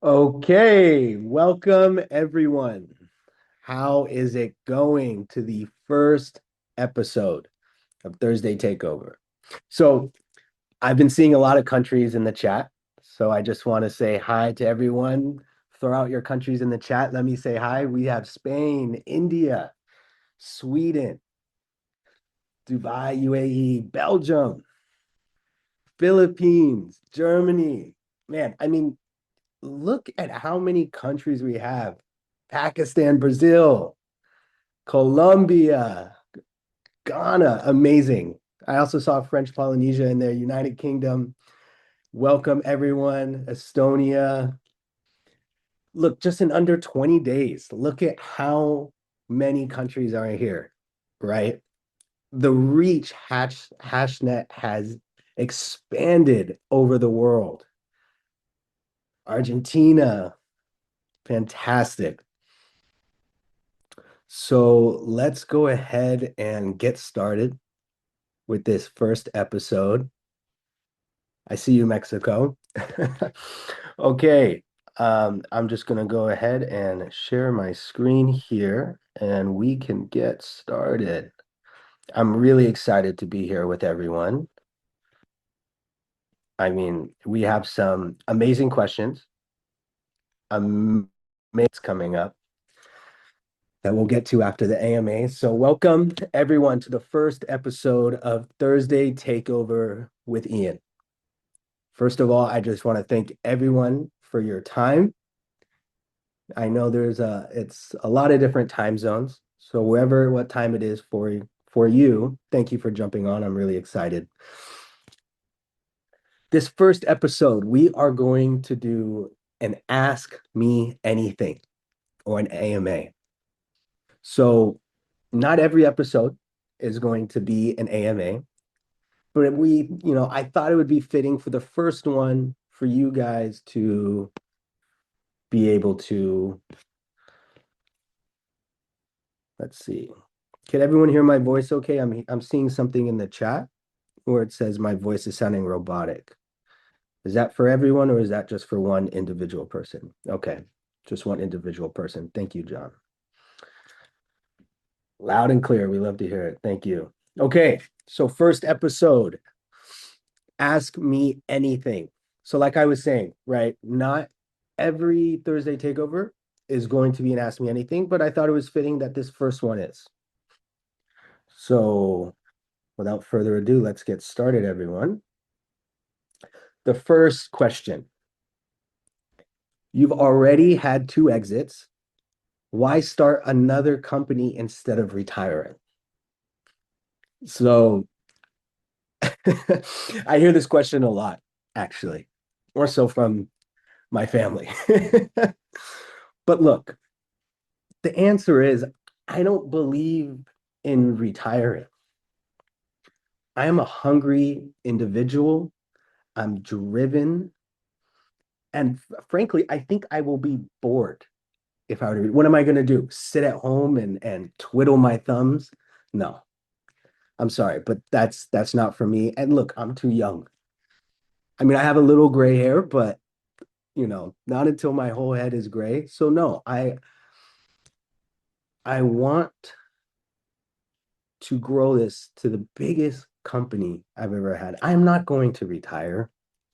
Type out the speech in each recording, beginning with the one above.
Okay, welcome everyone. How is it going to the first episode of Thursday Takeover? So, I've been seeing a lot of countries in the chat. So, I just want to say hi to everyone. Throw out your countries in the chat. Let me say hi. We have Spain, India, Sweden, Dubai, UAE, Belgium, Philippines, Germany. Man, look at how many countries we have. Pakistan, Brazil, Colombia, Ghana, amazing. I also saw French Polynesia in there, United Kingdom. Welcome everyone, Estonia. Look, just in under 20 days, look at how many countries are here, right? The reach HashNet has expanded over the world. Argentina, fantastic. So let's go ahead and get started with this first episode. I see you, Mexico. Okay, I'm just gonna go ahead and share my screen here and we can get started. I'm really excited to be here with everyone. We have some amazing questions, amazing coming up that we'll get to after the AMA. So welcome everyone to the first episode of Thursday Takeover with Ian. First of all, I just want to thank everyone for your time. I know it's a lot of different time zones. So wherever what time it is for you, thank you for jumping on. I'm really excited. This first episode, we are going to do an Ask Me Anything or an AMA. So not every episode is going to be an AMA, but I thought it would be fitting for the first one for you guys to be able to, let's see. Can everyone hear my voice okay? I'm seeing something in the chat where it says my voice is sounding robotic. Is that for everyone or is that just for one individual person? Okay, just one individual person. Thank you, John. Loud and clear. We love to hear it. Thank you. Okay, so first episode, ask me anything. So like I was saying, right, not every Thursday takeover is going to be an ask me anything, but I thought it was fitting that this first one is. So without further ado, let's get started, everyone. The first question. You've already had two exits. Why start another company instead of retiring? So I hear this question a lot, actually, more so from my family. But look, the answer is I don't believe in retiring. I am a hungry individual. I'm driven. And frankly, I think I will be bored if I were to. What am I going to do? Sit at home and twiddle my thumbs? No, I'm sorry, but that's not for me. And look, I'm too young. I have a little gray hair, but not until my whole head is gray. So no, I want to grow this to the biggest company I've ever had. I'm not going to retire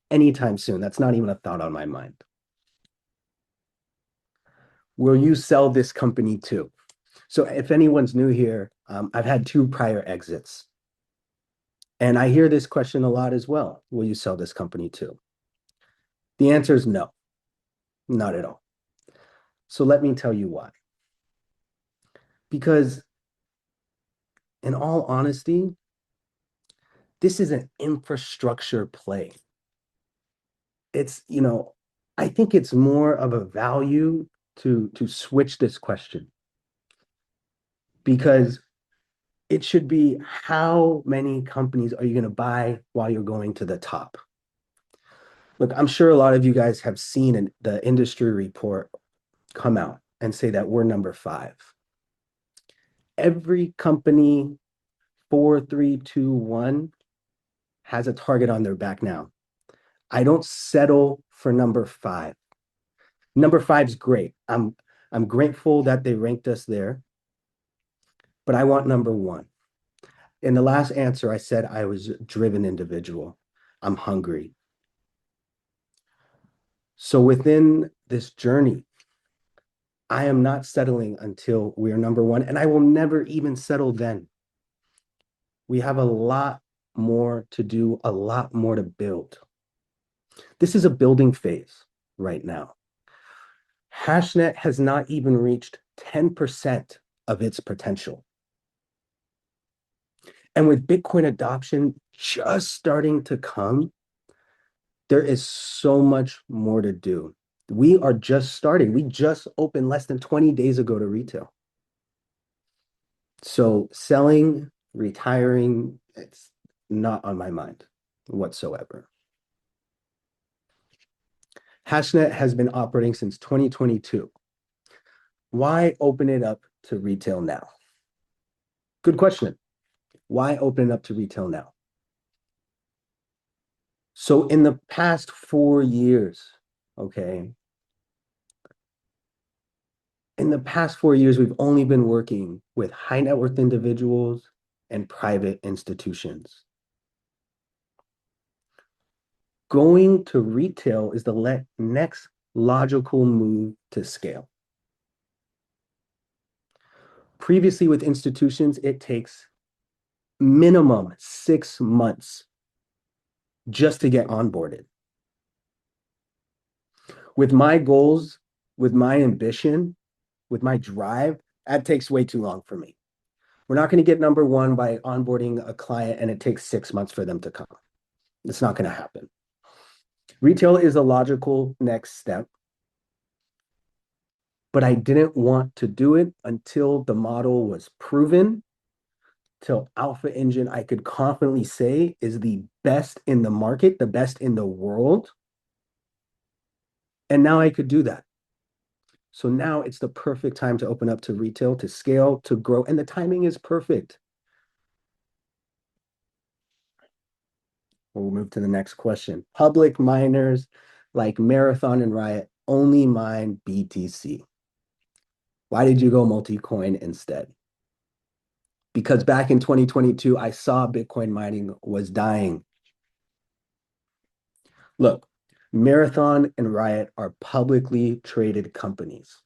anytime soon. That's not even a thought on my mind. Will you sell this company too? So if anyone's new here, I've had two prior exits. And I hear this question a lot as well. Will you sell this company too? The answer is no, not at all. So let me tell you why. Because in all honesty, this is an infrastructure play. I think it's more of a value to switch this question because it should be how many companies are you going to buy while you're going to the top? Look, I'm sure a lot of you guys have seen the industry report come out and say that we're number five. Every company 4, 3, 2, 1 has a target on their back now. I don't settle for number five. Number five's great. I'm grateful that they ranked us there, but I want number one. In the last answer, I said I was a driven individual. I'm hungry. So within this journey, I am not settling until we are number one, and I will never even settle then. We have a lot more to do, a lot more to build. This is a building phase right now. HashNet has not even reached 10% of its potential. And with Bitcoin adoption just starting to come, there is so much more to do. We are just starting. We just opened less than 20 days ago to retail. So selling, retiring, it's not on my mind whatsoever. HashNet has been operating since 2022. Why open it up to retail now? Good question. Why open it up to retail now? So in the past 4 years, okay, in the past 4 years, we've only been working with high net worth individuals and private institutions. Going to retail is the next logical move to scale. Previously, with institutions, it takes minimum 6 months just to get onboarded. With my goals, with my ambition, with my drive, that takes way too long for me. We're not going to get number one by onboarding a client and it takes 6 months for them to come. It's not going to happen. Retail is a logical next step, but I didn't want to do it until the model was proven, till Alpha Engine I could confidently say is the best in the market, the best in the world. And now I could do that. So now it's the perfect time to open up to retail, to scale, to grow, and the timing is perfect. We'll move to the next question. Public miners like Marathon and Riot only mine BTC. Why did you go multi-coin instead? Because back in 2022, I saw Bitcoin mining was dying. Look, Marathon and Riot are publicly traded companies.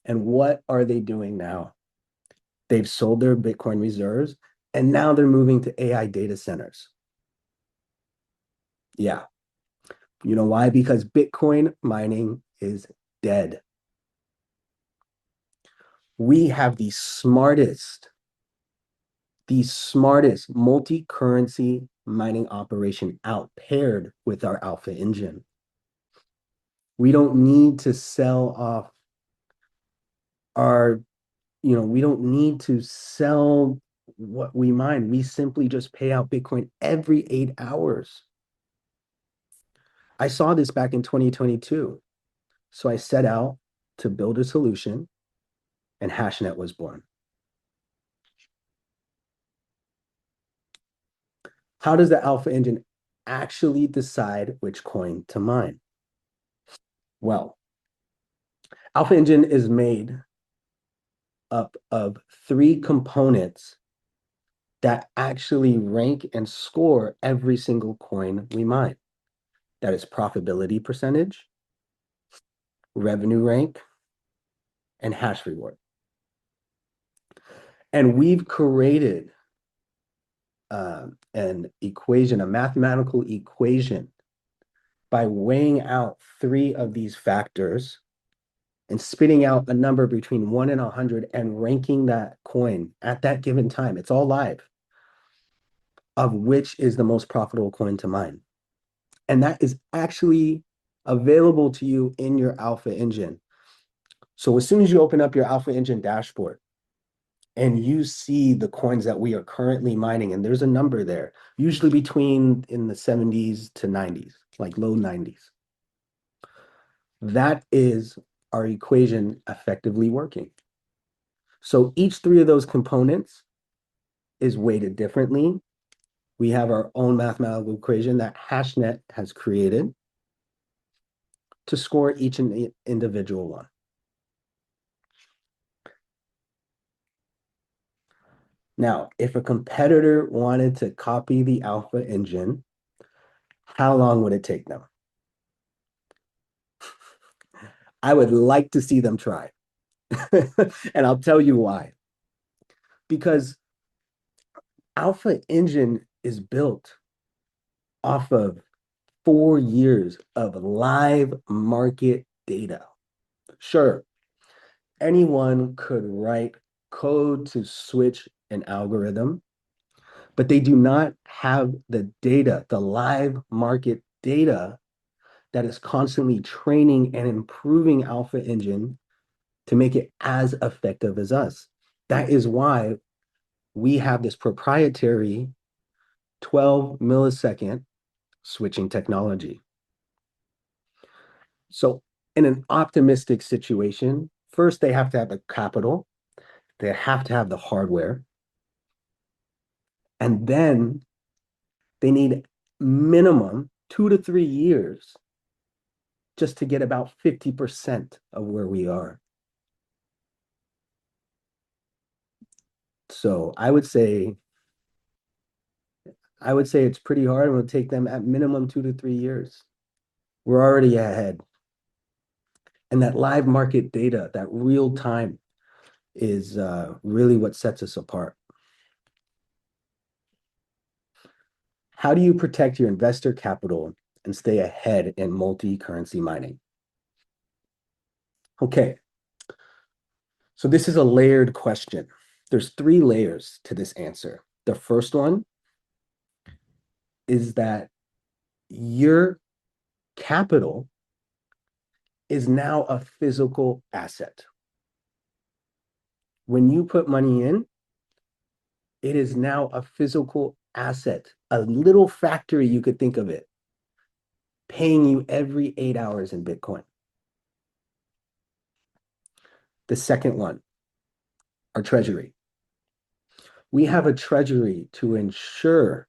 And what are they doing now? They've sold their Bitcoin reserves, and now they're moving to AI data centers. Yeah. You know why? Because Bitcoin mining is dead. We have the smartest multi-currency mining operation out paired with our Alpha Engine. We don't need to sell off our, we don't need to sell what we mine. We simply just pay out Bitcoin every 8 hours. I saw this back in 2022. So I set out to build a solution, and HashNet was born. How does the Alpha Engine actually decide which coin to mine? Well, Alpha Engine is made up of three components that actually rank and score every single coin we mine. That is profitability percentage, revenue rank, and hash reward. And we've created an equation, a mathematical equation, by weighing out three of these factors and spitting out a number between 1 and 100 and ranking that coin at that given time. It's all live, of which is the most profitable coin to mine. And that is actually available to you in your Alpha Engine. So as soon as you open up your Alpha Engine dashboard and you see the coins that we are currently mining, and there's a number there, usually between in the 70s to 90s, like low 90s. That is our equation effectively working. So each three of those components is weighted differently. We have our own mathematical equation that HashNet has created to score each individual one. Now, if a competitor wanted to copy the alpha engine, how long would it take them? I would like to see them try. And I'll tell you why. Because alpha engine is built off of 4 years of live market data. Sure, anyone could write code to switch an algorithm, but they do not have the data, the live market data that is constantly training and improving alpha engine to make it as effective as us. That is why we have this proprietary 12 millisecond switching technology. So in an optimistic situation, first they have to have the capital, they have to have the hardware, and then they need minimum 2 to 3 years just to get about 50% of where we are. So I would say it's pretty hard. It will take them at minimum 2 to 3 years. We're already ahead. And that live market data, that real time, is really what sets us apart. How do you protect your investor capital and stay ahead in multi-currency mining? Okay, so this is a layered question. There's 3 layers to this answer. The first one is that your capital is now a physical asset. When you put money in, it is now a physical asset, a little factory, you could think of it, paying you every 8 hours in Bitcoin. The second one, our treasury. We have a treasury to ensure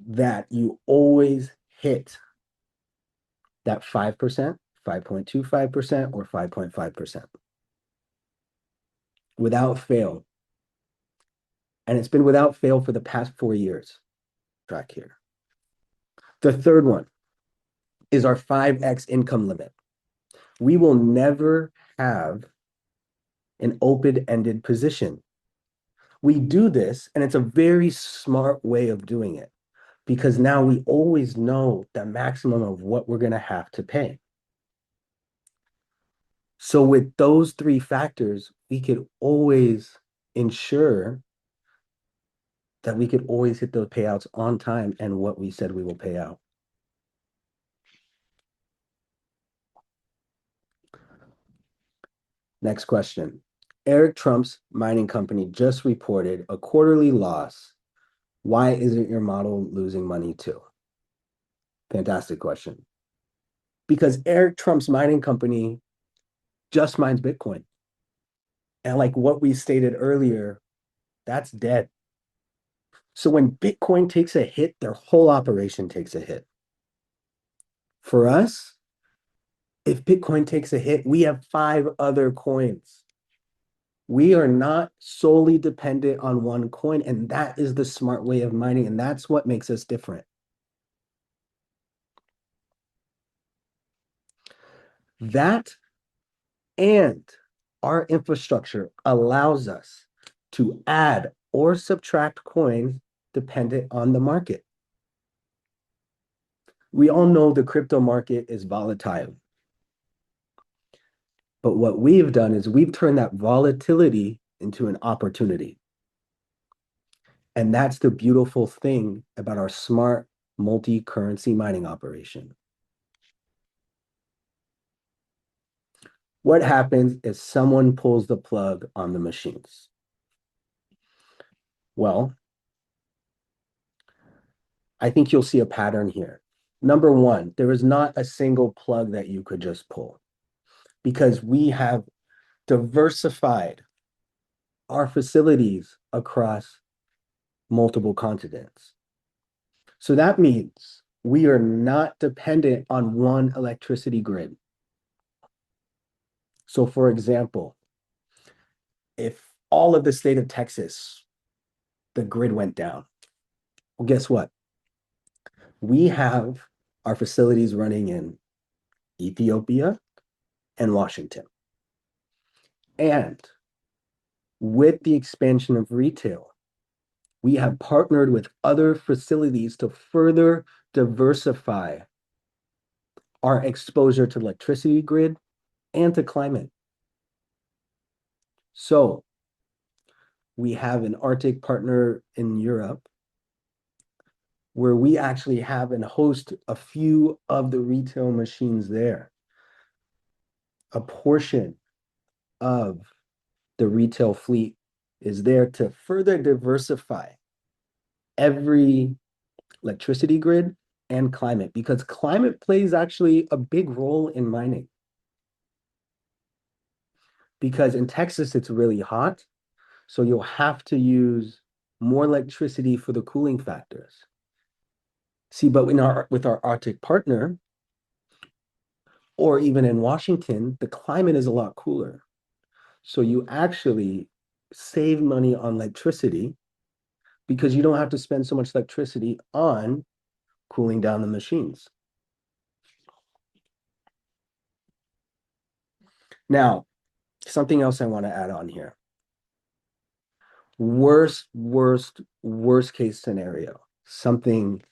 that you always hit that 5%, 5.25%, or 5.5% without fail. And it's been without fail for the past 4 years. Track here. The third one is our 5x income limit. We will never have an open-ended position. We do this, and it's a very smart way of doing it because now we always know the maximum of what we're going to have to pay. So with those 3 factors, we could always ensure that we could always hit those payouts on time and what we said we will pay out. Next question. Eric Trump's mining company just reported a quarterly loss. Why isn't your model losing money too? Fantastic question. Because Eric Trump's mining company just mines Bitcoin. And like what we stated earlier, that's dead. So when Bitcoin takes a hit, their whole operation takes a hit. For us, if Bitcoin takes a hit, we have 5 other coins. We are not solely dependent on one coin, and that is the smart way of mining, and that's what makes us different. That and our infrastructure allows us to add or subtract coins dependent on the market. We all know the crypto market is volatile. But what we've done is we've turned that volatility into an opportunity. And that's the beautiful thing about our smart multi-currency mining operation. What happens if someone pulls the plug on the machines? Well, I think you'll see a pattern here. Number one, there is not a single plug that you could just pull because we have diversified our facilities across multiple continents. So that means We are not dependent on one electricity grid. So, for example, if all of the state of Texas, the grid went down, well, guess what? We have our facilities running in Ethiopia and Washington. And with the expansion of retail, we have partnered with other facilities to further diversify our exposure to electricity grid and to climate. So we have an Arctic partner in Europe where we actually have and host a few of the retail machines there. A portion of the retail fleet is there to further diversify every electricity grid and climate, because climate plays actually a big role in mining. Because in Texas, it's really hot, so you'll have to use more electricity for the cooling factors. See, but with our Arctic partner, or even in Washington, the climate is a lot cooler. So you actually save money on electricity because you don't have to spend so much electricity on cooling down the machines. Now, something else I want to add on here. Worst case scenario. Something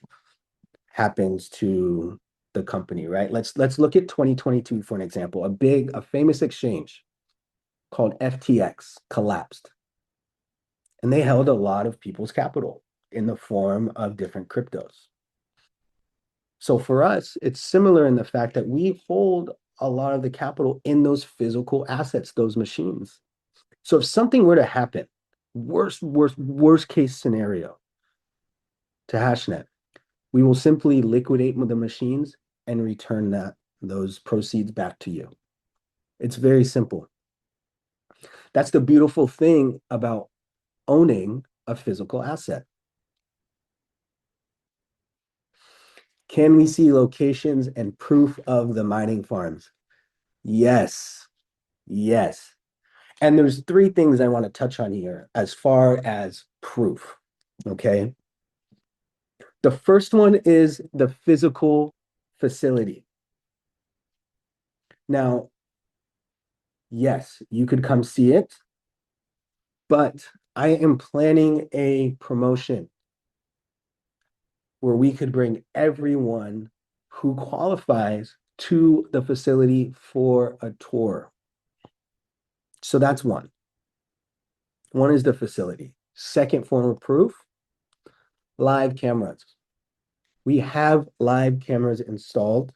happens to the company, right? Let's look at 2022 for an example. A famous exchange called FTX collapsed. And they held a lot of people's capital in the form of different cryptos. So for us, it's similar in the fact that we hold a lot of the capital in those physical assets, those machines. So if something were to happen, worst case scenario to HashNet, we will simply liquidate the machines and return those proceeds back to you. It's very simple. That's the beautiful thing about owning a physical asset. Can we see locations and proof of the mining farms? Yes. Yes. And there's three things I want to touch on here as far as proof. Okay. The first one is the physical facility. Now, yes, you could come see it, but I am planning a promotion where we could bring everyone who qualifies to the facility for a tour. So that's one. One is the facility. Second form of proof, live cameras. We have live cameras installed,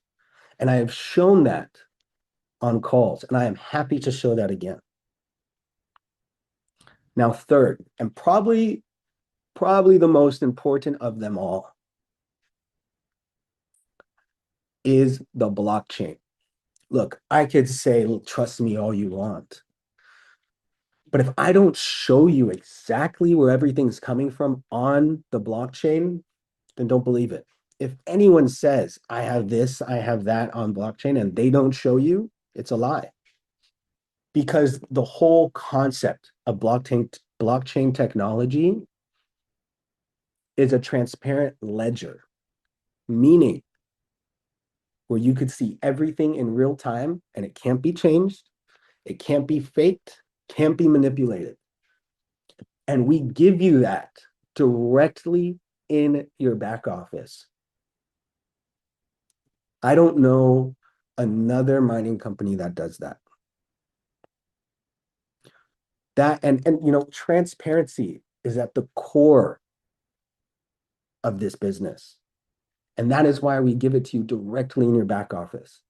and I have shown that on calls, and I am happy to show that again. Now, third, and probably the most important of them all, is the blockchain. Look, I could say, trust me all you want. But if I don't show you exactly where everything's coming from on the blockchain, then don't believe it. If anyone says, I have this, I have that on blockchain, and they don't show you, it's a lie. Because the whole concept of blockchain technology is a transparent ledger, meaning where you could see everything in real time and it can't be changed, it can't be faked, can't be manipulated. And we give you that directly in your back office. I don't know another mining company that does that. And transparency is at the core of this business. And that is why we give it to you directly in your back office.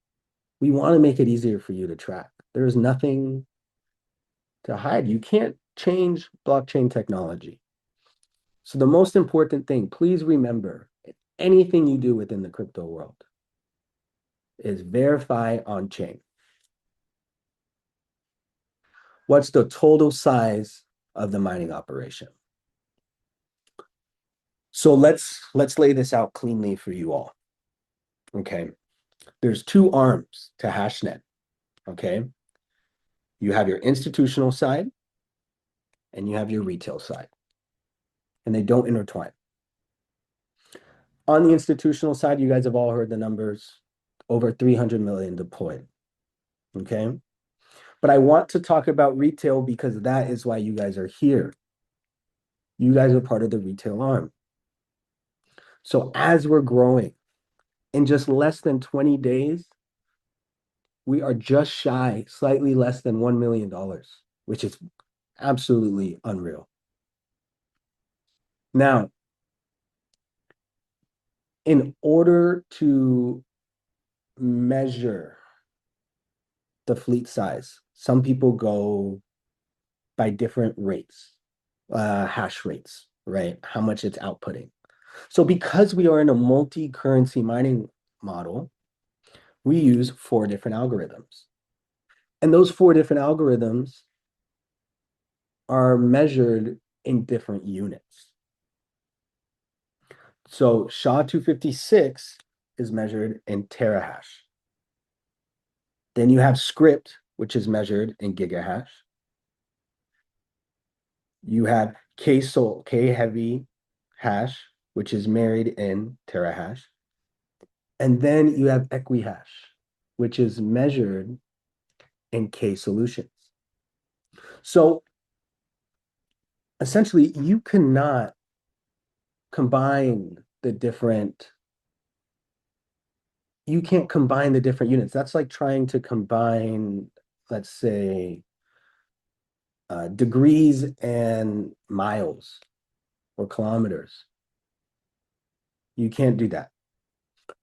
We want to make it easier for you to track. There's nothing to hide. You can't change blockchain technology. So the most important thing, please remember, anything you do within the crypto world is verify on chain. What's the total size of the mining operation? So let's lay this out cleanly for you all. Okay. There's two arms to HashNet. Okay. You have your institutional side and you have your retail side, and they don't intertwine. On the institutional side, you guys have all heard the numbers, over 300 million deployed. Okay. But I want to talk about retail because that is why you guys are here. You guys are part of the retail arm. So as we're growing, in just less than 20 days, we are just shy, slightly less than $1 million, which is absolutely unreal. Now, in order to measure the fleet size, some people go by different rates, hash rates, right? How much it's outputting. So because we are in a multi-currency mining model, we use 4 different algorithms. And those 4 different algorithms are measured in different units. So SHA-256 is measured in terahash. Then you have script, which is measured in gigahash. You have K heavy hash, which is married in terahash. And then you have equihash, which is measured in K solutions. So essentially, you cannot combine the different, you can't combine the different units. That's like trying to combine, let's say, degrees and miles or kilometers. You can't do that.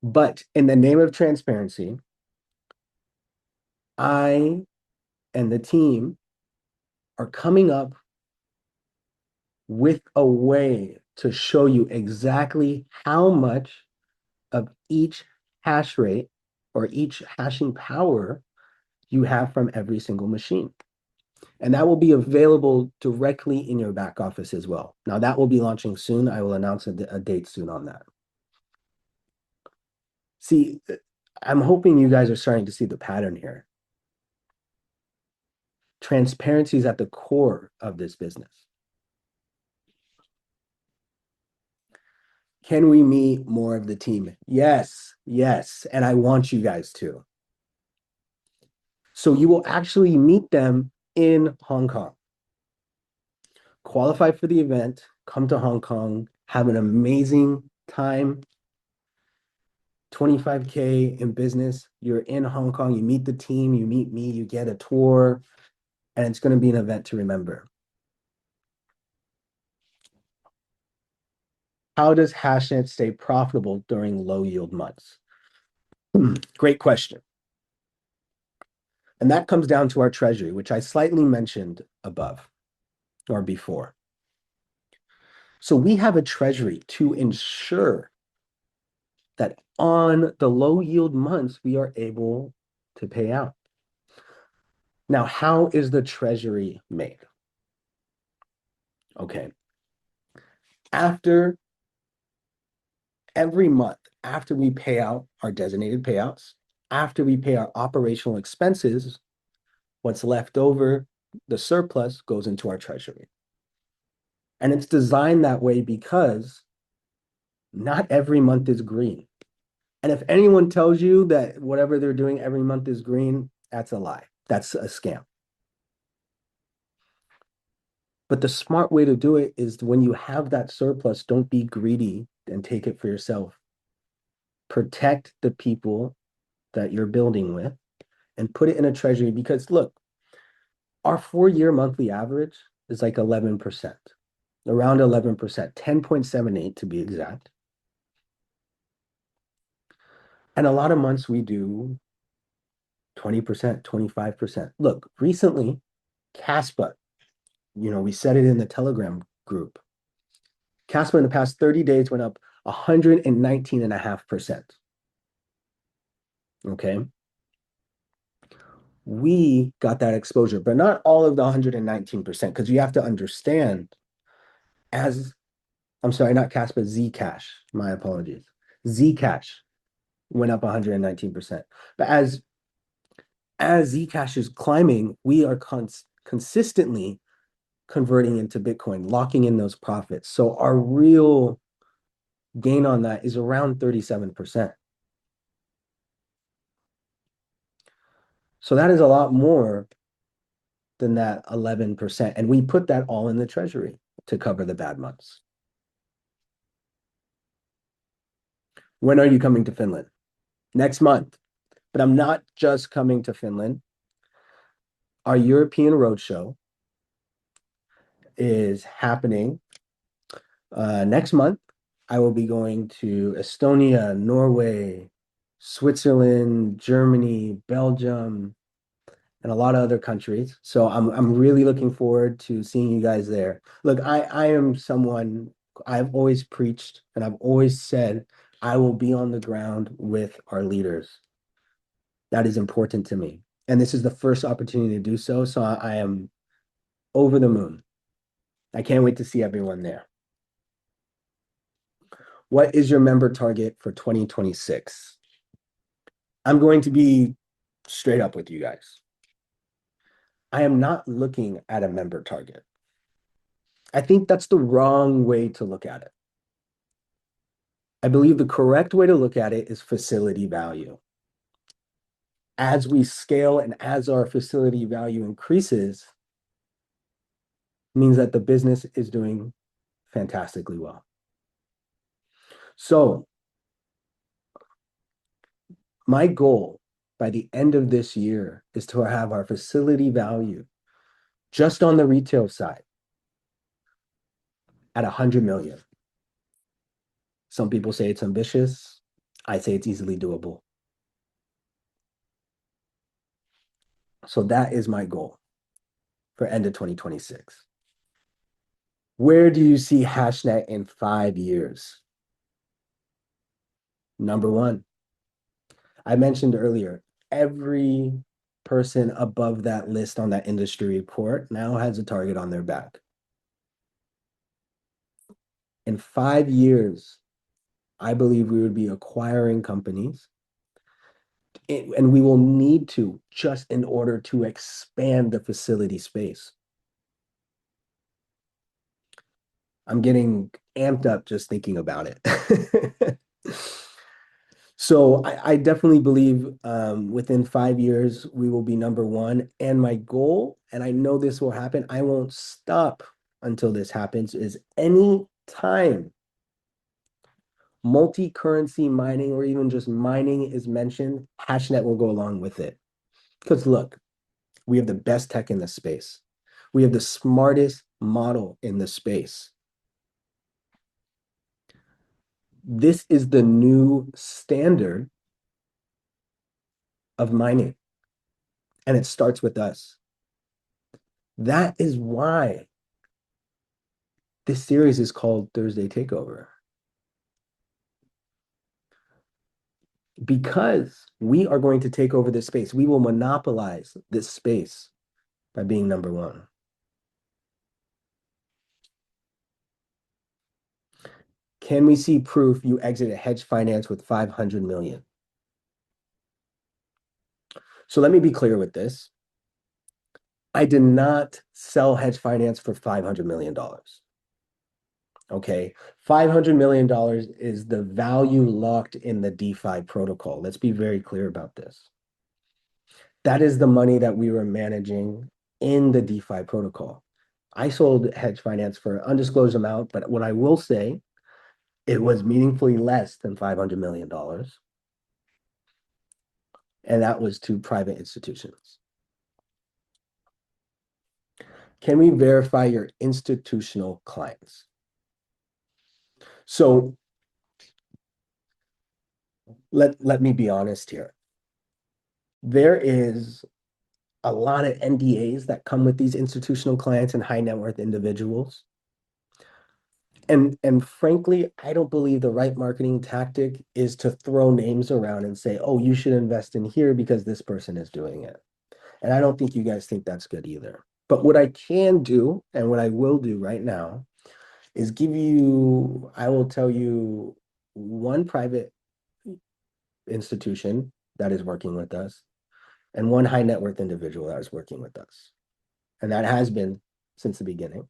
But in the name of transparency, I and the team are coming up with a way to show you exactly how much of each hash rate or each hashing power you have from every single machine. And that will be available directly in your back office as well. Now, that will be launching soon. I will announce a date soon on that. See, I'm hoping you guys are starting to see the pattern here. Transparency is at the core of this business. Can we meet more of the team? Yes, yes. And I want you guys to. So you will actually meet them in Hong Kong. Qualify for the event, come to Hong Kong, have an amazing time. 25K in business. You're in Hong Kong, you meet the team, you meet me, you get a tour, and it's going to be an event to remember. How does HashNet stay profitable during low yield months? Great question. And that comes down to our treasury, which I slightly mentioned above or before. So we have a treasury to ensure that on the low yield months, we are able to pay out. Now, how is the treasury made? Okay. After every month, after we pay out our designated payouts, after we pay our operational expenses, what's left over, the surplus goes into our treasury. And it's designed that way because not every month is green. And if anyone tells you that whatever they're doing every month is green, that's a lie. That's a scam. But the smart way to do it is when you have that surplus, don't be greedy and take it for yourself. Protect the people that you're building with and put it in a treasury because look, our 4-year monthly average is like 11%, around 11%, 10.78 to be exact. And a lot of months we do 20%, 25%. Look, recently, Caspa, we said it in the Telegram group. Caspa in the past 30 days went up 119.5%. Okay. We got that exposure, but not all of the 119%, because you have to understand I'm sorry, not Caspa, Zcash. My apologies. Zcash. went up 119%. But as Zcash is climbing, we are consistently converting into Bitcoin, locking in those profits. So our real gain on that is around 37%. So that is a lot more than that 11%. And we put that all in the treasury to cover the bad months. When are you coming to Finland? Next month. But I'm not just coming to Finland. Our European roadshow is happening next month. I will be going to Estonia, Norway, Switzerland, Germany, Belgium, and a lot of other countries. So I'm really looking forward to seeing you guys there. Look, I am someone I've always preached and I've always said I will be on the ground with our leaders. That is important to me. And this is the first opportunity to do so. So I am over the moon. I can't wait to see everyone there. What is your member target for 2026? I'm going to be straight up with you guys. I am not looking at a member target. I think that's the wrong way to look at it. I believe the correct way to look at it is facility value. As we scale and as our facility value increases, means that the business is doing fantastically well. So my goal by the end of this year is to have our facility value just on the retail side at 100 million. Some people say it's ambitious. I say it's easily doable. So that is my goal for end of 2026. Where do you see HashNet in 5 years? Number one, I mentioned earlier, every person above that list on that industry report now has a target on their back. In 5 years, I believe we would be acquiring companies, and we will need to just in order to expand the facility space. I'm getting amped up just thinking about it. So I definitely believe within 5 years, we will be number one. And my goal, and I know this will happen, I won't stop until this happens, is any time multi-currency mining or even just mining is mentioned, HashNet will go along with it. Because look, we have the best tech in the space. We have the smartest model in the space. This is the new standard of mining, and it starts with us. That is why this series is called Thursday Takeover. Because we are going to take over this space. We will monopolize this space by being number one. Can we see proof you exited hedge finance with 500 million? So let me be clear with this. I did not sell hedge finance for $500 million. Okay, $500 million is the value locked in the DeFi protocol. Let's be very clear about this. That is the money that we were managing in the DeFi protocol. I sold hedge finance for an undisclosed amount, but what I will say, it was meaningfully less than $500 million. And that was to private institutions. Can we verify your institutional clients? So let me be honest here. There is a lot of NDAs that come with these institutional clients and high net worth individuals. And frankly, I don't believe the right marketing tactic is to throw names around and say, oh, you should invest in here because this person is doing it. And I don't think you guys think that's good either. But what I can do and what I will do right now is I will tell you one private institution that is working with us and one high net worth individual that is working with us. And that has been since the beginning.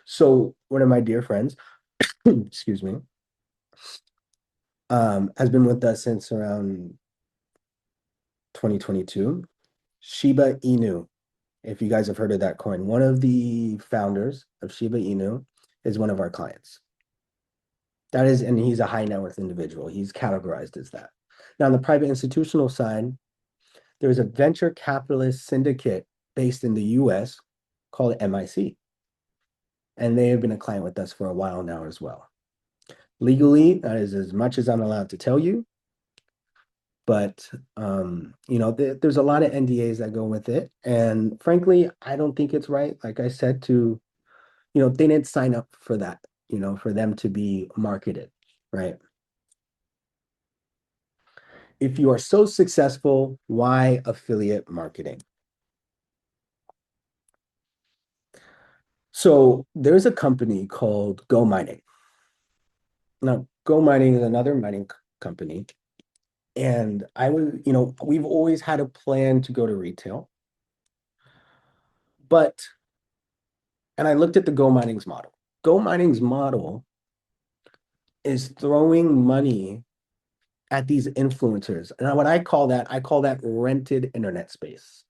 So one of my dear friends, excuse me, has been with us since around 2022. Shiba Inu, if you guys have heard of that coin, one of the founders of Shiba Inu is one of our clients. That is, and he's a high net worth individual. He's categorized as that. Now, on the private institutional side, there's a venture capitalist syndicate based in the US called MIC. And they have been a client with us for a while now as well. Legally, that is as much as I'm allowed to tell you. But there's a lot of NDAs that go with it. And frankly, I don't think it's right, like I said, to, they didn't sign up for that, for them to be marketed, right? If you are so successful, why affiliate marketing? So there's a company called Go Mining. Now, Go Mining is another mining company. And we've always had a plan to go to retail. And I looked at the Go Mining's model. Go Mining's model is throwing money at these influencers. And what I call that rented internet space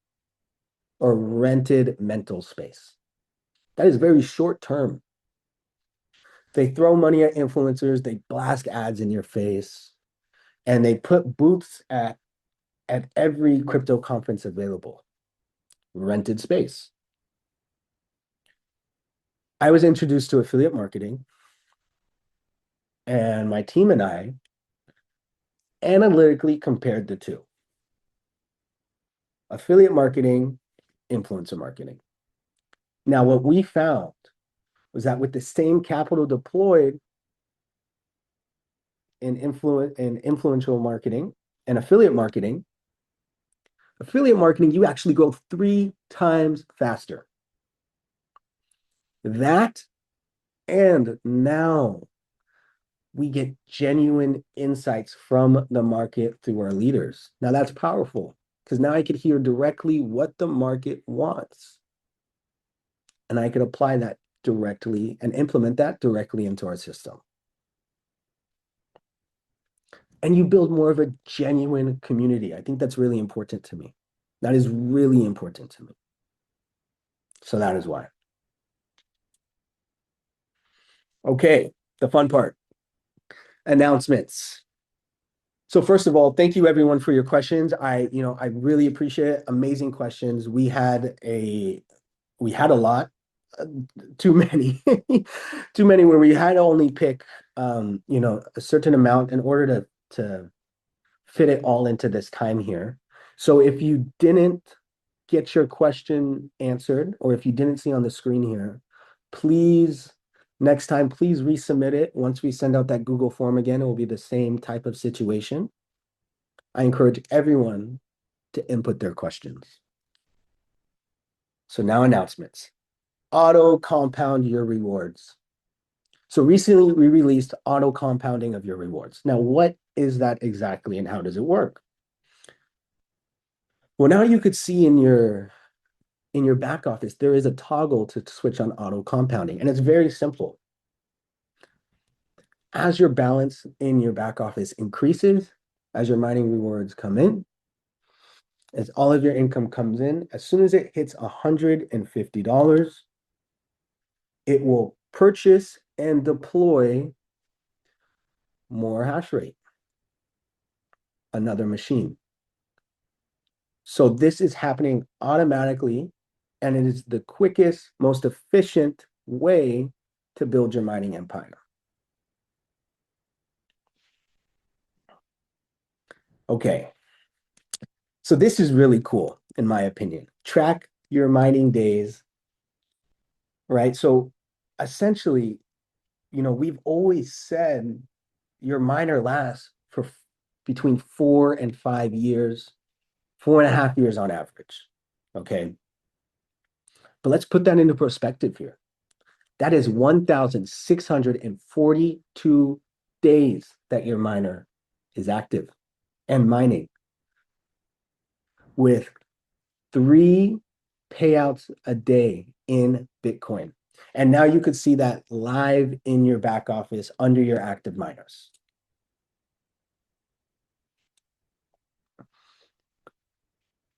or rented mental space. That is very short term. They throw money at influencers, they blast ads in your face, and they put booths at every crypto conference available. Rented space. I was introduced to affiliate marketing, and my team and I analytically compared the two. Affiliate marketing, influencer marketing. Now, what we found was that with the same capital deployed in influential marketing and affiliate marketing, you actually grow 3 times faster. That, and now we get genuine insights from the market through our leaders. Now that's powerful because now I could hear directly what the market wants. And I could apply that directly and implement that directly into our system. And you build more of a genuine community. I think that's really important to me. That is really important to me. So that is why. Okay, the fun part. Announcements. So first of all, thank you everyone for your questions. I really appreciate it. Amazing questions. We had a lot, too many, too many where we had to only pick, a certain amount in order to fit it all into this time here. So if you didn't get your question answered, or if you didn't see on the screen here, please, next time, please resubmit it. Once we send out that Google form again, it will be the same type of situation. I encourage everyone to input their questions. So now announcements. Auto compound your rewards. So recently we released auto compounding of your rewards. Now, what is that exactly and how does it work? Well, now you could see in your back office, there is a toggle to switch on auto compounding, and it's very simple. As your balance in your back office increases, as your mining rewards come in, as all of your income comes in, as soon as it hits $150, it will purchase and deploy more hash rate, another machine. So this is happening automatically, and it is the quickest, most efficient way to build your mining empire. Okay. So this is really cool, in my opinion. Track your mining days, right? So essentially, we've always said your miner lasts for between 4 and 5 years, 4.5 years on average. Okay. But let's put that into perspective here. That is 1,642 days that your miner is active. and mining with 3 payouts a day in Bitcoin. And now you could see that live in your back office under your active miners.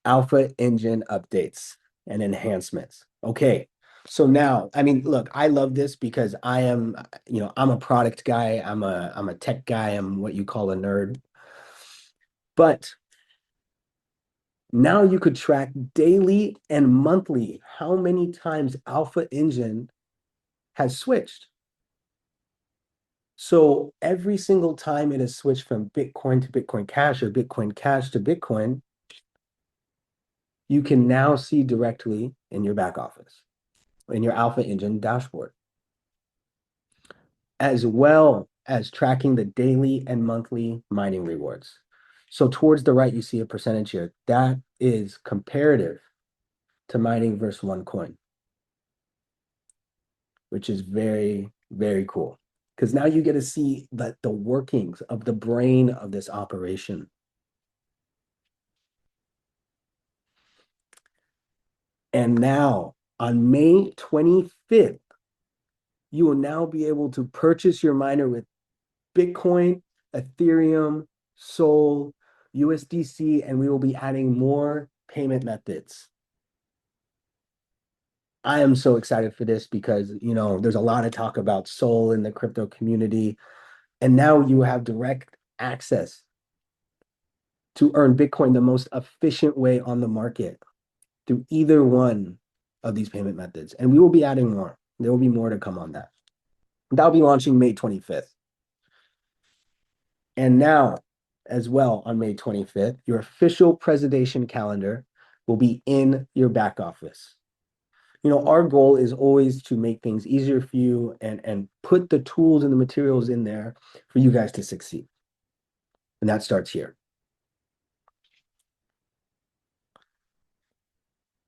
Alpha engine updates and enhancements. Okay. So now, I mean, look, I love this because I am, I'm a product guy, I'm a tech guy, I'm what you call a nerd. But now you could track daily and monthly how many times Alpha Engine has switched. So every single time it has switched from Bitcoin to Bitcoin Cash or Bitcoin Cash to Bitcoin, you can now see directly in your back office, in your Alpha Engine dashboard, as well as tracking the daily and monthly mining rewards. So towards the right, you see a percentage here. That is comparative to mining versus one coin, which is very, very cool. Because now you get to see the workings of the brain of this operation. And now on May 25th, you will now be able to purchase your miner with Bitcoin, Ethereum, Sol, USDC, and we will be adding more payment methods. I am so excited for this because, there's a lot of talk about Sol in the crypto community, and now you have direct access to earn Bitcoin the most efficient way on the market through either one of these payment methods. And we will be adding more. There will be more to come on that. That'll be launching May 25th. And now, as well, on May 25th, your official presentation calendar will be in your back office. Our goal is always to make things easier for you and put the tools and the materials in there for you guys to succeed. And that starts here.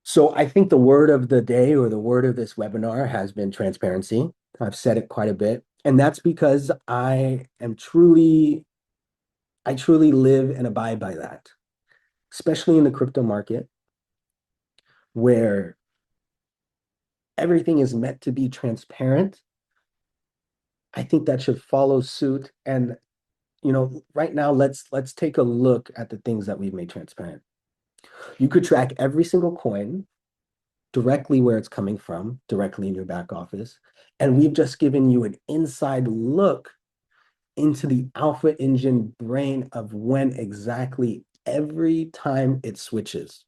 So I think the word of the day or the word of this webinar has been transparency. I've said it quite a bit. And that's because I truly live and abide by that, especially in the crypto market where everything is meant to be transparent. I think that should follow suit. And, right now, let's take a look at the things that we've made transparent. You could track every single coin directly where it's coming from, directly in your back office. And we've just given you an inside look into the Alpha Engine brain of when exactly every time it switches.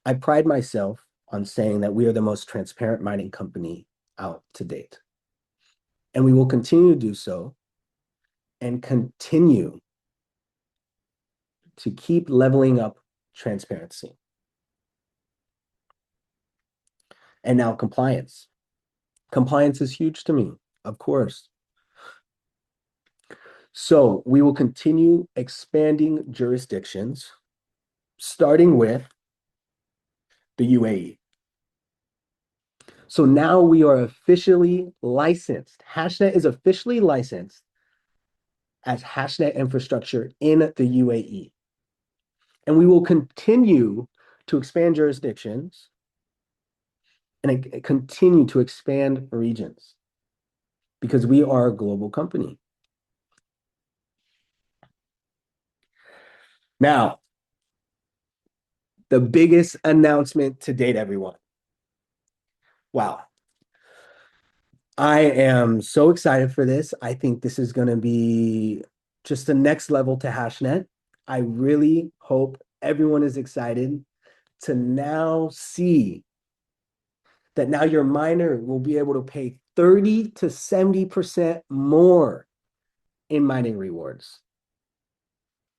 I pride myself on saying that we are the most transparent mining company out to date. And we will continue to do so and continue to keep leveling up transparency. And now compliance. Compliance is huge to me, of course. So we will continue expanding jurisdictions, starting with the UAE. So now we are officially licensed. HashNet is officially licensed as HashNet infrastructure in the UAE. And we will continue to expand jurisdictions and continue to expand regions because we are a global company. Now, the biggest announcement to date, everyone. Wow. I am so excited for this. I think this is going to be just the next level to HashNet. I really hope everyone is excited to now see that now your miner will be able to pay 30 to 70% more in mining rewards.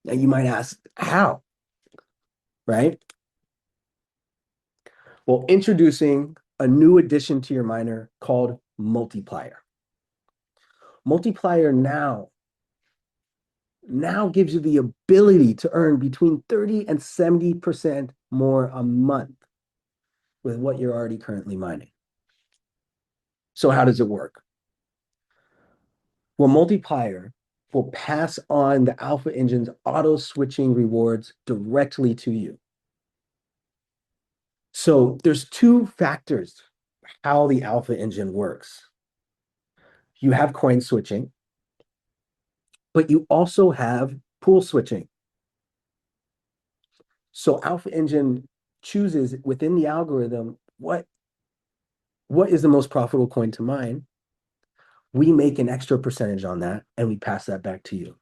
Now you might ask, how? Right? Well, introducing a new addition to your miner called Multiplier. Multiplier now gives you the ability to earn between 30 and 70% more a month with what you're already currently mining. So how does it work? Well, Multiplier will pass on the Alpha Engine's auto switching rewards directly to you. So there's two factors how the Alpha Engine works. You have coin switching, but you also have pool switching. So Alpha Engine chooses within the algorithm what is the most profitable coin to mine. We make an extra percentage on that and we pass that back to you.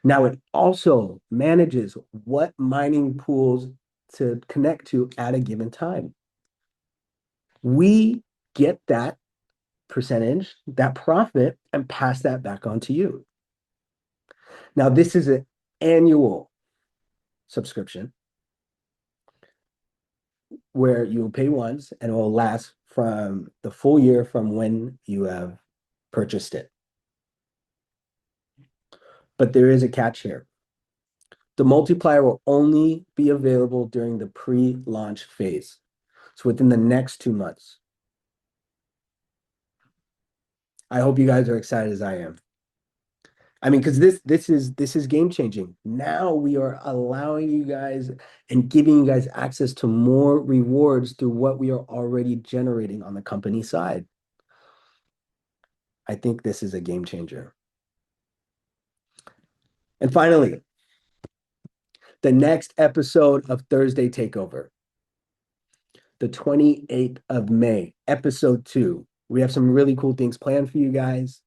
Now it also manages what mining pools to connect to at a given time. We get that percentage, that profit, and pass that back on to you. Now, this is an annual subscription where you will pay once and it will last from the full year from when you have purchased it. But there is a catch here. The multiplier will only be available during the pre-launch phase. So within the next 2 months. I hope you guys are excited as I am. I mean, because this is game changing. Now we are allowing you guys and giving you guys access to more rewards through what we are already generating on the company side. I think this is a game changer. And finally, the next episode of Thursday Takeover, the 28th of May, episode 2. We have some really cool things planned for you guys.